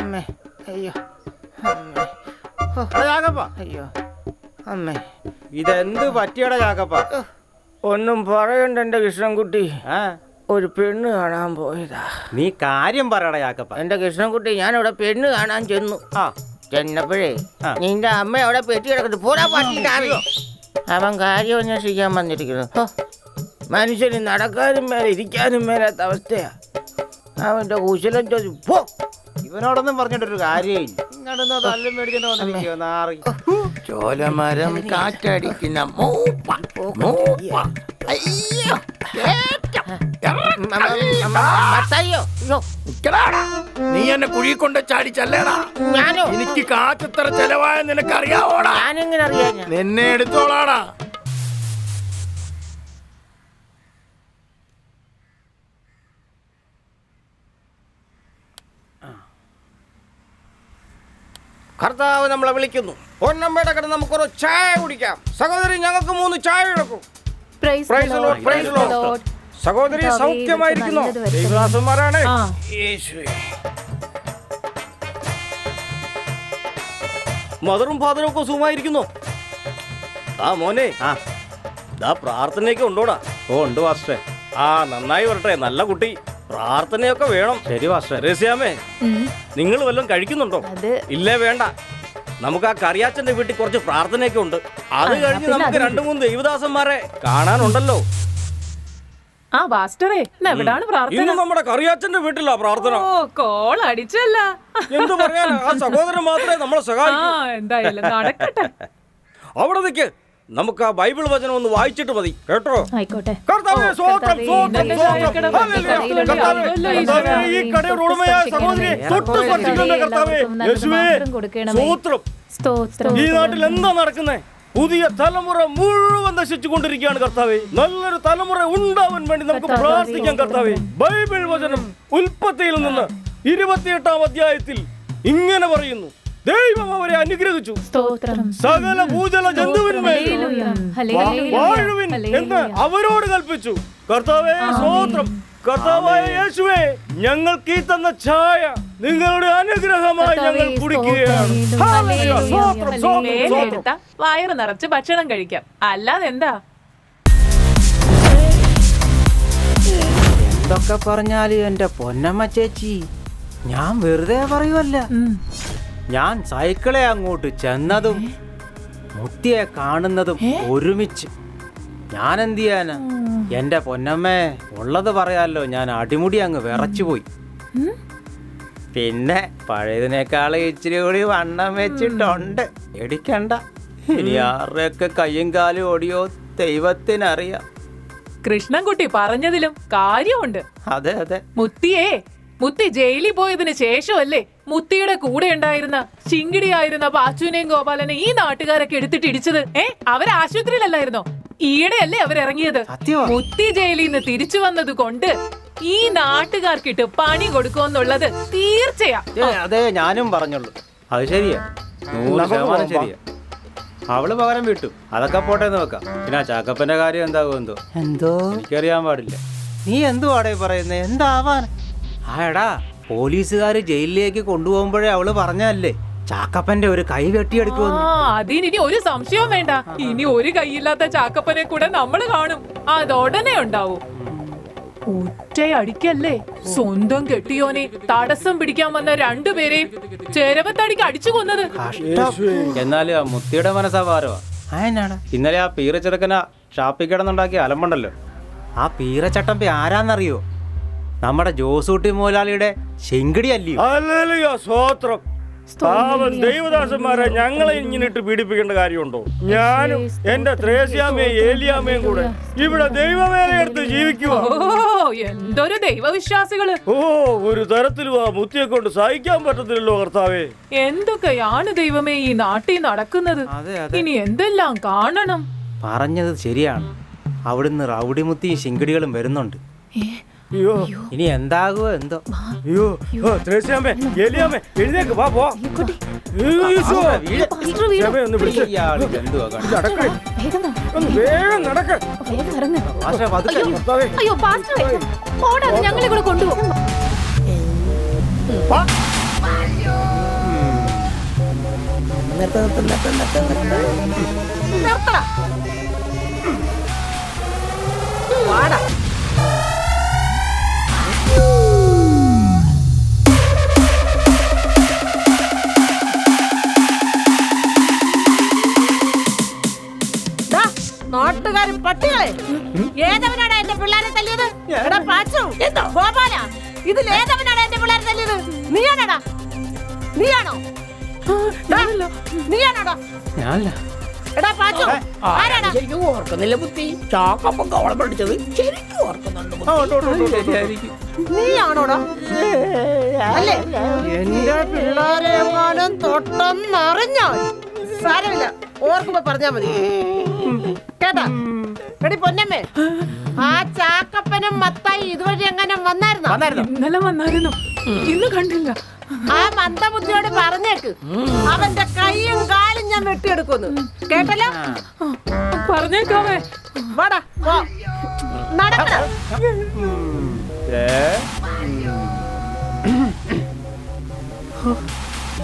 അമ്മേ അയ്യോ അമ്മേ ചാക്കപ്പ അയ്യോ അമ്മേ ഇതെന്ത് പറ്റിയടാ ചാക്കപ്പ? ഒന്നും പറയണ്ട എൻ്റെ കൃഷ്ണൻകുട്ടി. ഒരു പെണ്ണ് കാണാൻ പോയതാ. നീ കാര്യം പറയടാ ചാക്കപ്പ. എൻ്റെ കൃഷ്ണൻകുട്ടി, ഞാനവിടെ പെണ്ണ് കാണാൻ ചെന്നു. ചെന്നപ്പോഴേ നിന്റെ അമ്മ അവിടെ പെട്ടി കിടക്കുന്നു. പോരാ പറ്റിയിട്ടാറിയോ? അവൻ കാര്യം അന്വേഷിക്കാൻ വന്നിരിക്കുന്നു. മനുഷ്യന് നടക്കാനും മേലെ ഇരിക്കാനും മേലാത്ത അവസ്ഥയാ. അവന്റെ കുശലം ചോദിച്ചു പോ. ഇവനോടൊന്നും പറഞ്ഞിട്ടൊരു കാര്യമില്ല. ചോലമരം കാറ്റടിക്കുന്ന നീ എന്നെ കുഴി കൊണ്ട് ചാടിച്ചല്ലേടാ? ഞാനോ? എനിക്ക് കാറ്റത്ര ചെലവായ നിനക്കറിയാവോടാ? ഞാനെങ്ങനെ അറിയാം? നിന്നെ എടുത്തോളാടാ. കർത്താവ് നമ്മളെ വിളിക്കുന്നു. പൊന്നമ്മയുടെ കട നമുക്കൊരു ചായ കുടിക്കാം. സഹോദരി, ഞങ്ങൾക്ക് 3 ചായ എടുക്കും. സഹോദരി സൗഖ്യമായിരിക്കുന്നു. ദൈവദാസന്മാരാണ്. മദറും ഫാദറും ഒക്കെ സുഖമായിരിക്കുന്നു. മോനെ, പ്രാർത്ഥനയൊക്കെ ഉണ്ടോടാ? ഉണ്ട് പാസ്റ്റേ. നന്നായി വരട്ടെ. നല്ല കുട്ടി. പ്രാർത്ഥനയൊക്കെ വേണം. ശരി പാസ്റ്റേ. രേസ്യാമേ, നിങ്ങൾ വല്ലതും കഴിക്കുന്നുണ്ടോ? ഇല്ലേ, വേണ്ട. നമുക്ക് ആ കറിയാച്ചന്റെ വീട്ടിൽ കുറച്ച് പ്രാർത്ഥനയൊക്കെ ഉണ്ട്. അത് കഴിഞ്ഞ് നമുക്ക് 2-3 ദൈവദാസന്മാരെ കാണാനുണ്ടല്ലോ. ഇന്ന് നമ്മുടെ കറിയാച്ചന്റെ വീട്ടിലാ പ്രാർത്ഥന. കോൾ അടിച്ചല്ല. എന്ത് പറയാനാ, ആ സഹോദരൻ മാത്രമേ നമ്മളെ സഹായിക്കൂ. അവിടെ നിൽക്ക്. നമുക്ക് ആ ബൈബിൾ വചനം ഒന്ന് വായിച്ചിട്ട് മതി, കേട്ടോ? ആയിക്കോട്ടെ. കർത്താവേ, സ്വോത്രം, സ്വോത്രം, സ്വോത്രം. കർത്താവേ, ഈ കടയുടെ ഉടമയായ സഹോദരിയെ തൊട്ട് സ്പർശിക്കണമേ കർത്താവേ. യേശുവേ, സ്വോത്രം. ഈ നാട്ടിൽ എന്താ നടക്കുന്നേ? പുതിയ തലമുറ മുഴുവൻ നശിച്ചു കൊണ്ടിരിക്കുകയാണ് കർത്താവേ. നല്ലൊരു തലമുറ ഉണ്ടാവാൻ വേണ്ടി നമുക്ക് പ്രാർത്ഥിക്കാം കർത്താവേ. ബൈബിൾ വചനം ഉൽപ്പത്തിയിൽ നിന്ന് 28-ാം അധ്യായത്തിൽ ഇങ്ങനെ പറയുന്നു: ദൈവം അവരെ അനുഗ്രഹിച്ചു, സകല ഭൂജല ജന്തുവിന്മേലും വാഴുവിൻ എന്ന് അവരോട് കൽപ്പിച്ചു. കർത്താവേ, സ്തോത്രം. കർത്താവായ യേശുവേ, ഞങ്ങൾക്ക് ഈ തന്ന ചായ നിങ്ങളുടെ അനുഗ്രഹമായി ഞങ്ങൾ കുടിക്കുകയാണ്. വയറ് നിറച്ച് ഭക്ഷണം കഴിക്കാം, അല്ലാതെ എന്താ? എന്തൊക്കെ പറഞ്ഞാലും എന്റെ പൊന്നമ്മ ചേച്ചി, ഞാൻ വെറുതെ പറയുവല്ല. ഞാൻ സൈക്കിളെ അങ്ങോട്ട് ചെന്നതും മുത്തിയെ കാണുന്നതും ഒരുമിച്ച്. ഞാൻ എന്ത് ചെയ്യാനാ? എന്റെ പൊന്നമ്മേ, ഉള്ളത് പറയാലോ, ഞാൻ അടിമുടി അങ്ങ് വിറച്ചുപോയി. പിന്നെ പഴയതിനേക്കാൾ ഇച്ചിരി കൂടി വണ്ണം വെച്ചിട്ടുണ്ട്. എടിക്കണ്ട. ഇനി ആരുടെയൊക്കെ കയ്യും കാലും ഓടിയോ ദൈവത്തിനറിയാം. കൃഷ്ണൻകുട്ടി പറഞ്ഞതിലും കാര്യമുണ്ട്. അതെ അതെ. മുത്തി ജയിലിൽ പോയതിന് ശേഷമല്ലേ മുത്തിയുടെ കൂടെ ഉണ്ടായിരുന്ന ചിങ്കിടിയായിരുന്ന പാച്ചുവിനെയും ഗോപാലനെ ഈ നാട്ടുകാരൊക്കെ എടുത്തിട്ട് ഇടിച്ചത്? അവര് ആശുപത്രിയിലല്ലായിരുന്നോ? ഈയിടെയല്ലേ അവരിറങ്ങിയത്? മുത്തി ജയിലിൽ നിന്ന് തിരിച്ചു വന്നത് കൊണ്ട് ഈ നാട്ടുകാർക്കിട്ട് പണി കൊടുക്കുമെന്നുള്ളത് തീർച്ചയാ. അതെ, ഞാനും പറഞ്ഞുള്ളൂ. അത് ശരിയാ, 100% ശരിയാ. അവള് പകരം വിട്ടു, അതൊക്കെ പോട്ടെ നോക്കാം. പിന്നെ ചാക്കപ്പന്റെ കാര്യം എന്താകുമെന്തോ എന്തോ എനിക്കറിയാൻ പാടില്ല. നീ എന്തുവാടേ പറയുന്നേ? എന്താവാൻ? എടാ, പോലീസുകാര് ജയിലിലേക്ക് കൊണ്ടുപോകുമ്പോഴേ അവള് പറഞ്ഞല്ലേ ചാക്കപ്പന്റെ ഒരു കൈ വെട്ടിയെടുക്കുമെന്ന്. അതിനി ഒരു സംശയവും വേണ്ട. ഇനി ഒരു കൈയില്ലാത്ത ചാക്കപ്പനെ കൂടെ നമ്മള് കാണും. അതുടനെ ഉണ്ടാവും. ഒറ്റയടിക്കല്ലേ സ്വന്തം കെട്ടിയോനെ തടസ്സം പിടിക്കാൻ വന്ന 2 പേരെയും ചെരവത്തടിക്ക് അടിച്ചു കൊന്നത്. എന്നാലും ആ മുത്തിയുടെ മനസ്സാവാരോ? ഇന്നലെ ആ പീറച്ചെറുക്കന ഷാപ്പിൽ കിടന്നുണ്ടാക്കിയ അലമ്പുണ്ടല്ലോ, ആ പീറച്ചട്ടമ്പി ആരാന്നറിയോ? നമ്മുടെ ജോസൂട്ടി മുതലാളിയുടെ ശെങ്കിടി അല്ലയോ? സ്വോത്രം. ദൈവദാസന്മാരെ ഞങ്ങളെ ഇങ്ങനിട്ട് പീഡിപ്പിക്കേണ്ട കാര്യമുണ്ടോ? ഞാനും എന്റെ ത്രേസ്യാമ്മയും ഏലിയാമ്മയും കൂടെ ഇവിടെ ദൈവവേലയെടുത്ത് ജീവിക്കുക. എന്തൊരു ദൈവവിശ്വാസികള്! ഒരു തരത്തിലും ആ മുത്തിയെ കൊണ്ട് സഹിക്കാൻ പറ്റത്തില്ലല്ലോ കർത്താവേ. എന്തൊക്കെയാണ് ദൈവമേ ഈ നാട്ടിൽ നടക്കുന്നത്? ഇനി എന്തെല്ലാം കാണണം. പറഞ്ഞത് ശരിയാണ്. അവിടുന്ന് റൗഡിമുത്തിയും ശിങ്കിടികളും വരുന്നുണ്ട്. ഇനി എന്താകുമോ എന്തോ. എഴുന്നേക്ക്, വാ പോ. ഞങ്ങളെ കൂടെ കൊണ്ടുപോകും. നിർത്തടാ. വാടാ. നാട്ടുകാരും പട്ടികളെ, ഏതവനാണ് എന്റെ പിള്ളേരെ തല്ലിയത്? എടാ പാച്ചു, ഗോപാല, ഇതിൽ ഏതവനാണ് എന്റെ പിള്ളേരെ തല്ലിയത്? നീയാണോടാ? നീയാണോ? നീയാണോടാ? ഞാനല്ല. എടാ പാച്ചു, ആരാടാ? ശരിക്കും ഓർക്കുന്നില്ല ബുദ്ധി. ചാക്കപ്പം കവളം പഠിച്ചത് ശരിക്കും ഓർക്കുന്നുണ്ട്. നീയാണോടാ? അല്ലേ? എന്റെ പിള്ളേരെ എങ്ങാനും തൊട്ടെന്നറിഞ്ഞാൽ സാരമില്ല, ഓർക്കുമ്പോ പറഞ്ഞാ മതി. കേട്ടാ? എടി പൊന്നമ്മേ, ആ ചാക്കപ്പനും മത്തായി ഇതുവഴി എങ്ങനെ വന്നായിരുന്നോ? ഇന്നലെ വന്നായിരുന്നു, ഇന്ന് കണ്ടില്ല. ആ മന്ദബുദ്ധിയോട് പറഞ്ഞേക്ക്, അവന്റെ കൈയും കാലും ഞാൻ വെട്ടിയെടുക്കുന്നു. കേട്ടല്ലോ? പറഞ്ഞേക്കാവേ. വാടാ, പോ. നടക്കടാ.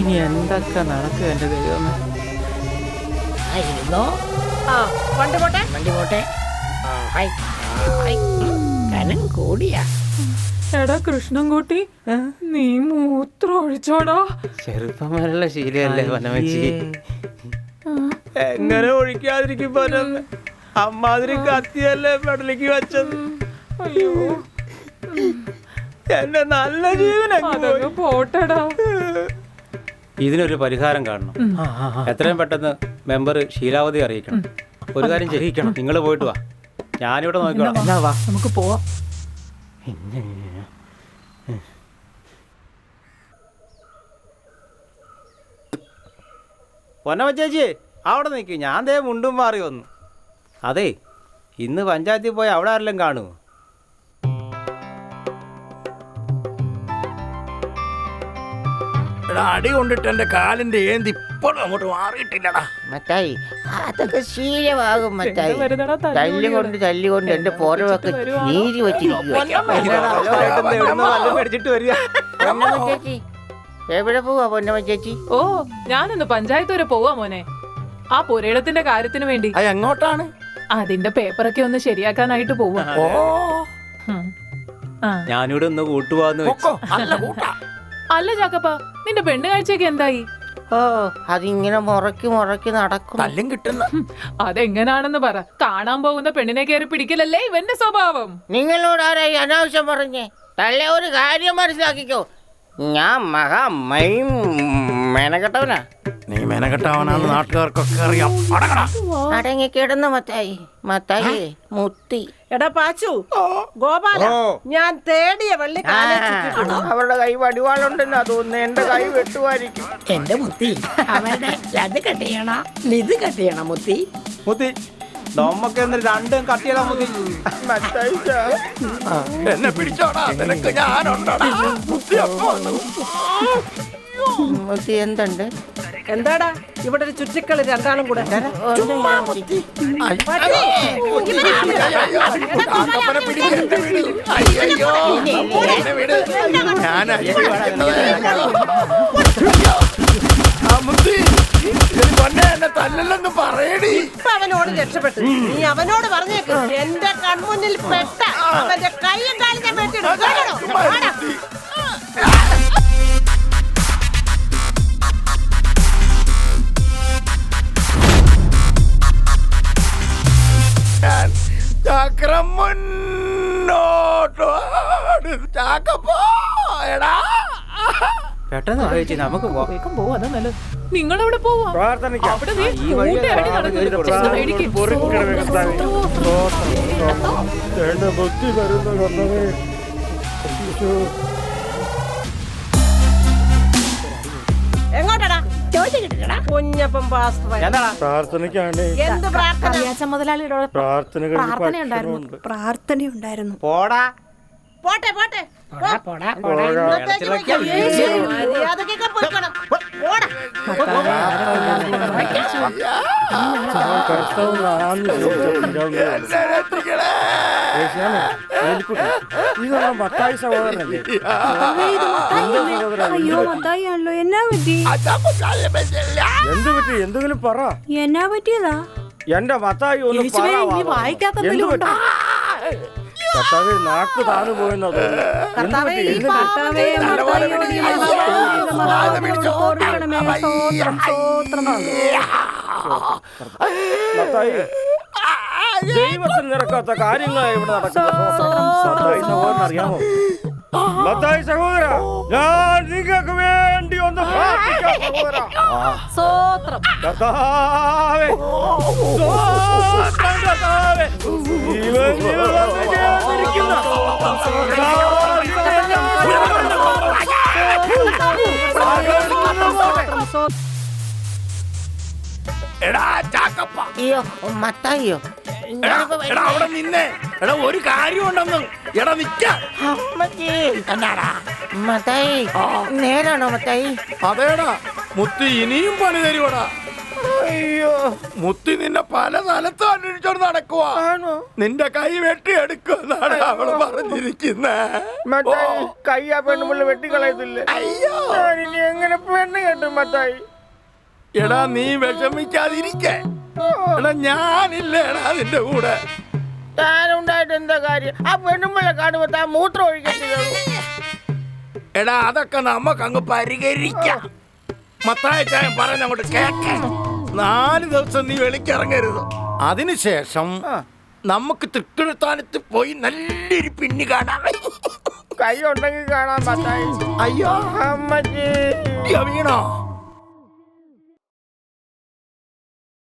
ഇനി എന്തൊക്കെ നടക്കും എന്റെ ദൈവമേ. ആയിരുന്നോ? ആ, വണ്ടി പോട്ടെ. വണ്ടി പോട്ടെ. Hi hi. കനം കൂടിയാ. എടാ കൃഷ്ണൻകുട്ടി, നീ മൂത്രം ഒഴിച്ചോടാ. ചെറുപ്പം വരെയുള്ള ശീലല്ലേ വനമച്ചി. എങ്ങനെ ഒഴിക്കാതിരിക്കും വനമ്മ? അമ്മാതിരി കത്തിയല്ലേ പെടലേക്ക് വെച്ചത്. അയ്യോ, എന്റെ നല്ല ജീവനൊക്കെ അതങ്ങ് പോട്ടെടാ. ഇതിനൊരു പരിഹാരം കാണണം. എത്രയും പെട്ടെന്ന് മെമ്പർ ശീലാവതി അറിയിക്കണം. ഒരു കാര്യം ചെയ്യിക്കണം, നിങ്ങൾ പോയിട്ട് വാ, ഞാനിവിടെ നോക്കിക്കോളാം. നമുക്ക് പോവാം. പൊന്നമ്മ ചേച്ചി അവിടെ നിൽക്കും, ഞാൻ ദേ മുണ്ടും മാറി വന്നു. അതെ, ഇന്ന് പഞ്ചായത്തിൽ പോയി അവിടെ ആരെല്ലാം കാണുമോ? അടി കൊണ്ടിട്ട് എന്റെ കാലിന്റെ ഏന്തി ഇപ്പോഴും അങ്ങോട്ട് മാറിയിട്ടില്ലടാ. മത്തായി, അതൊക്കെ ശീലമാകും മത്തായി. തല്ലുകൊണ്ട് എന്റെ പോരവൊക്കെ നീരി വെച്ചിരിക്കുക. മേടിച്ചിട്ട് വരിക. പൊന്നമ്മ ചേച്ചി എവിടെ പോവാ? പൊന്നമ്മ ചേച്ചി ഓ, ഞാനൊന്ന് പഞ്ചായത്ത് വരെ പോവാ മോനെ. ആ പുരയിടത്തിന്റെ കാര്യത്തിന് വേണ്ടി. അത് എങ്ങോട്ടാണ്? അതിന്റെ പേപ്പറൊക്കെ ഒന്ന് ശരിയാക്കാനായിട്ട് പോവാ. ഓ, ഞാനിവിടെ ഒന്ന് കൂട്ടുപോവാന്ന് വെച്ചു. പൊക്കോ, നല്ല കൂട്ടാ. അല്ല ചാക്കപ്പ, നിന്റെ പെണ്ണ് കാഴ്ചയൊക്കെ എന്തായി? ഓ, അതിങ്ങനെ മുറക്കി നടക്കും. തല്ലും കിട്ടുന്ന അതെങ്ങനാണെന്ന് പറ. കാണാൻ പോകുന്ന പെണ്ണിനെ കയറി പിടിക്കലല്ലേ ഇവന്റെ സ്വഭാവം. നിങ്ങളോട് ആരായി അനാവശ്യം പറഞ്ഞേ? തള്ളേ, ഒരു കാര്യം മനസ്സിലാക്കിക്കോ, ഞാൻ മെനക്കെട്ടവനാ. നീ മെനക്കെട്ടാവനാന്ന് നാട്ടുകാർക്കൊക്കെ അറിയാം. അടങ്ങടാ. അടങ്ങി കിടന്ന മത്തായി മുത്തി. എടാ പാച്ചു, ഗോപാല, ഞാൻ തേടിയ വെള്ളി അവരുടെ കൈ വടിവാളുണ്ടെന്ന് തോന്നുന്നു. എന്റെ കൈ വെട്ടുമായിരിക്കും. എന്റെ മുത്തി, അവരുടെ അത് കട്ടിയണ ഇത് കട്ടിയണ മുത്തി. മുത്തി നമ്മക്ക് രണ്ടും കട്ടിയടാ മുത്തി. എന്നെ പിടിച്ചോടാ, നിനക്ക് ഞാനുണ്ടോടാ. ബുദ്ധി അപ്പോ വന്നു. മുത്തി എന്തുണ്ട്? എന്താടാ ഇവിടെ ഒരു ചുറ്റിക്കളി രണ്ടാളും കൂടെ? കാക്കപ്പനെ പിടിക്ക്, എന്നെ വിട്. അയ്യോ, എന്നെ വിട്. ഞാൻ മുത്തി, പൊന്നെ എന്നെ തല്ലല്ലെന്ന് പറയടി. ഇപ്പൊ അവനോട് രക്ഷപ്പെട്ടു. നീ അവനോട് പറഞ്ഞേക്ക്, എന്റെ കൺമുന്നിൽ പെട്ട അവന്റെ കൈയും കാലും ഞാൻ വെട്ടിയിടും. ചക്രം മുന്നോട്ട് ചാക്കപ്പോയടാ. പെട്ടെന്ന് ചേച്ചി നമുക്ക് പോവാം. വേഗം പോവാ, അതാ നല്ലത്. നിങ്ങളെവിടെ പോവാ? പ്രാർത്ഥനയ്ക്കാം. അവിടെ ദേ ഈ വഴി കൂട്ടുകാരി നടക്കുന്നുണ്ട്. ചെന്ന് മേടിക്ക്. എന്റെ ബുദ്ധി വരുന്ന കർത്താവേ. എങ്ങോട്ടാടാ? കുഞ്ഞപ്പം പാസ്റ്റർ എന്താടാ പ്രാർത്ഥനയ്ക്കാണ്. എന്ത് പ്രാർത്ഥന? മുതലാളിയുടെ പ്രാർത്ഥനകളുണ്ട്. പ്രാർത്ഥനയുണ്ടായിരുന്നു. പോടാ. പോട്ടെ പോട്ടെ, പോടാ. ഇന്നത്തേക്ക് വയ്ക്കാം. മര്യാദക്കൊക്കെ പോയിക്കണം. പോടാ. ഇതാണ് മത്തായി സഹോദരനല്ലേ? അയ്യോ മത്തായി ആണല്ലോ, എന്നാ പറ്റി അച്ഛാ കൊച്ചാലെ പറ്റില്ല. എന്ത് പറ്റി? എന്തെങ്കിലും പറ. എന്നാ പറ്റിയതാ? എന്റെ മത്തായി ഒന്ന് യേശുവേ, പറ. ഇനി വായിക്കാത്തെന്തെങ്കിലും എന്ത് പറ്റി? കർത്താവേ, നാക്ക് താന്നു പോയെന്നാ തോന്നുന്നു. എന്ത് കർത്താവേ, പറ്റി? ഈ എന്ത് പറ്റി? കർത്താവേ, മത്തായിയോട് ഈ മഹാഭാരതം ഓർക്കണമേ. സ്തോത്രം, സ്തോത്രം. മത്തായി, ദൈവത്തിന് നിരക്കാത്ത കാര്യങ്ങളാണ് ഇവിടെ നടക്കുന്നത്. മത്തായി സഹോദരൻ അറിയാമോ? മത്തായി സഹോദര, ഞാൻ നിങ്ങൾക്ക് വേണ്ടി ഒന്ന് പ്രാർത്ഥിക്കാം സഹോദര. സ്തോത്രം. കർത്താവേ, സ്തോത്രം കർത്താവേ. ജീവൻ ജീവിതത്തിലിരിക്കുന്ന എടാ ചാക്കപ്പ, അയ്യോ മത്തായിയോ എടാ അവിടെ നിന്നേ. എടാ ഒരു കാര്യമുണ്ടെന്ന്. എടാ നിക്ക. അമ്മച്ചി എന്നാടാ? മത്തായി നേരാണോ മത്തായി? അതേടാ, മുത്തി ഇനിയും പണി തരുവടാ. അയ്യോ, മുത്തി നിന്നെ പല സ്ഥലത്തും അന്വേഷിച്ചോണ്ട് നടക്കുവാ. നിന്റെ കൈ വെട്ടിയെടുക്കുന്നാണ് അവള് പറഞ്ഞിരിക്കുന്നേ. മത്തായി, കയ്യാ പെണ്ണുമുള്ള വെട്ടിക്കളയത്തില്ലേ? അയ്യോ ഞാനിനി എങ്ങനെ പെണ്ണ് കെട്ടും മത്തായി? എടാ നീ വിഷമിക്കാതിരിക്കേ. എടാ ഞാനില്ലേടാ നിന്റെ കൂടെ. താനുണ്ടായിട്ട് എന്താ കാര്യം? ആ പെണ്ണുമ്പിള്ള കാണുമ്പോ താൻ മൂത്രം ഒഴിക്കത്തില്ല. എടാ അതൊക്കെ നമുക്ക് അങ്ങ് പരിഹരിക്കാം. മത്തായ ചായൻ പറഞ്ഞങ്ങോട്ട് കേക്കേ. 4 ദിവസം നീ വെളിക്കിറങ്ങരുത്. അതിനുശേഷം നമുക്ക് തൃക്കൃത്താനത്ത് പോയി നല്ലൊരു പിന്നി കാണാം. കൈ ഉണ്ടെങ്കിൽ കാണാൻ പറ്റായി. അയ്യോ അമ്മച്ചി വീണോ?